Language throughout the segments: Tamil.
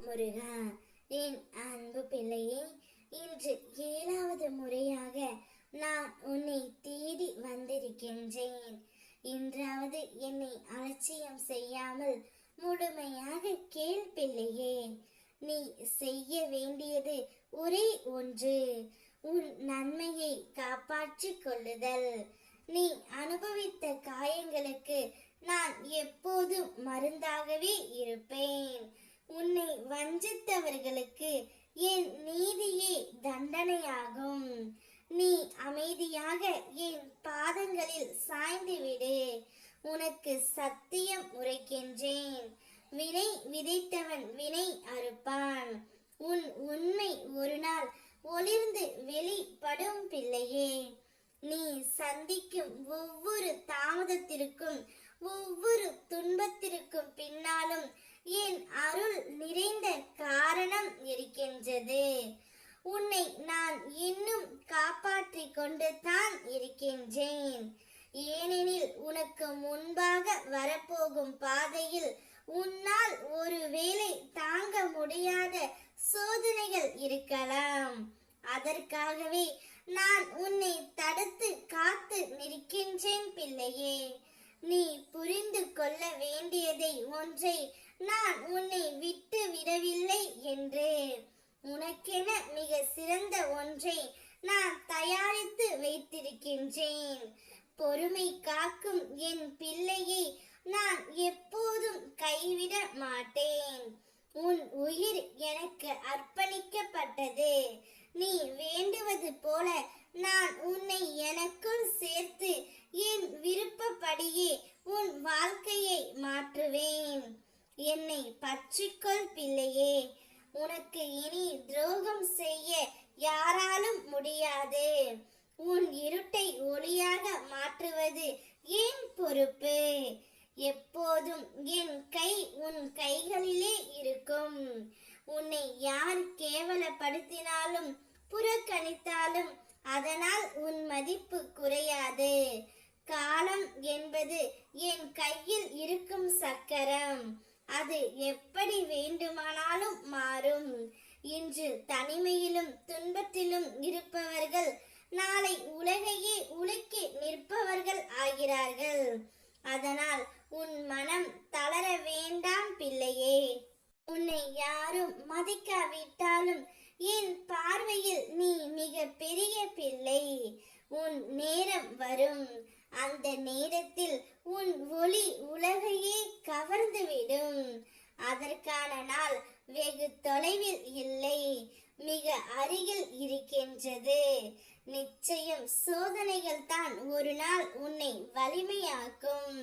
முருகா. என் அன்பு பிள்ளையே, இன்று 7வது முறையாக நான் உன்னை தேடி வந்திருக்கின்றேன். இன்றாவது என்னை அலட்சியம் செய்யாமல் முழுமையாக கேள் பிள்ளையே. நீ செய்ய வேண்டியது ஒரே ஒன்று, உன் நன்மையை காப்பாற்றிக் கொள்ளுதல். நீ அனுபவித்த காயங்களுக்கு நான் எப்போதும் மருந்தாகவே இருப்பேன். உன்னை வஞ்சித்தவர்களுக்கு என் நீதியே தண்டனையாகும். நீ அமைதியாக என் பாதங்களில் சாய்ந்து விடு. உனக்கு சத்தியம் உரைக்கின்றேன், வினை விதைத்தவன் வினை அறுப்பான். உன் உண்மை ஒரு நாள் ஒளிர்ந்து வெளிப்படும் பிள்ளையே. நீ சந்திக்கும் ஒவ்வொரு தாமதத்திற்கும் ஒவ்வொரு துன்பத்திற்கும் பின்னாலும் என் அருள் நிறைந்த காரணம் இருக்கின்றது. உன்னை நான் இன்னும் காப்பாற்றிக் கொண்டு தான் இருக்கின்றேன். ஏனெனில் உனக்கு முன்பாக வரப்போகும் பாதையில் உன்னால் ஒருவேளை தாங்க முடியாத சோதனைகள் இருக்கலாம். அதற்காகவே நான் உன்னை தடுத்து காத்து நிற்கின்றேன் பிள்ளையே. நீ புரிந்து கொள்ள வேண்டியதை ஒன்றை நான் உன்னை விட்டு விடவில்லை என்று. உனக்கென மிக சிறந்த ஒன்றை நான் தயாரித்து வைத்திருக்கின்றேன். பொறுமை காக்கும் என் பிள்ளையை நான் எப்போதும் கைவிட மாட்டேன். உன் உயிர் எனக்கு அர்ப்பணிக்கப்பட்டது. நீ வேண்டுவது போல நான் உன்னை எனக்குள் சேர்த்து என் விருப்பப்படியே உன் வாழ்க்கையை மாற்றுவேன். என்னை பற்றிக்கொள் பிள்ளையே. உனக்கு இனி துரோகம் செய்ய யாராலும் முடியாது. உன் இருட்டை ஒளியாக மாற்றுவது என் பொறுப்பு. எப்போதும் என் கை உன் கைகளிலே இருக்கும். உன்னை யார் கேவலப்படுத்தினாலும் புறக்கணித்தாலும் அதனால் உன் மதிப்பு குறையாது. காலம் என்பது என் கையில் இருக்கும் சக்கரம். அது எப்படி வேண்டுமானாலும் மாறும். இன்று தனிமையிலும் துன்பத்திலும் இருப்பவர்கள் நாளை உலகையே உலுக்கி நிற்பவர்கள் ஆகிறார்கள். அதனால் உன் மனம் தளர வேண்டாம் பிள்ளையே. உன்னை யாரும் மதிக்காவிட்டாலும் என் பார்வையில் நீ மிக பெரிய பிள்ளை. உன் நேரம் வரும். அந்த நேரத்தில் உன் ஒளி உலகையே கவர்ந்துவிடும். அதற்கான நாள் வெகு தொலைவில் இல்லை, மிக அருகில் இருக்கின்றது. நிச்சயம் சோதனைகள் தான் ஒரு நாள் உன்னை வலிமையாக்கும்.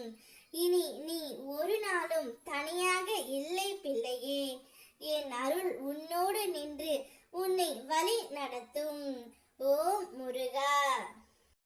இனி நீ ஒரு நாளும் தனியாக இல்லை பிள்ளையே. என் அருள் உன்னோடு நின்று உன்னை வழி நடத்தும். ஓம் முருகா.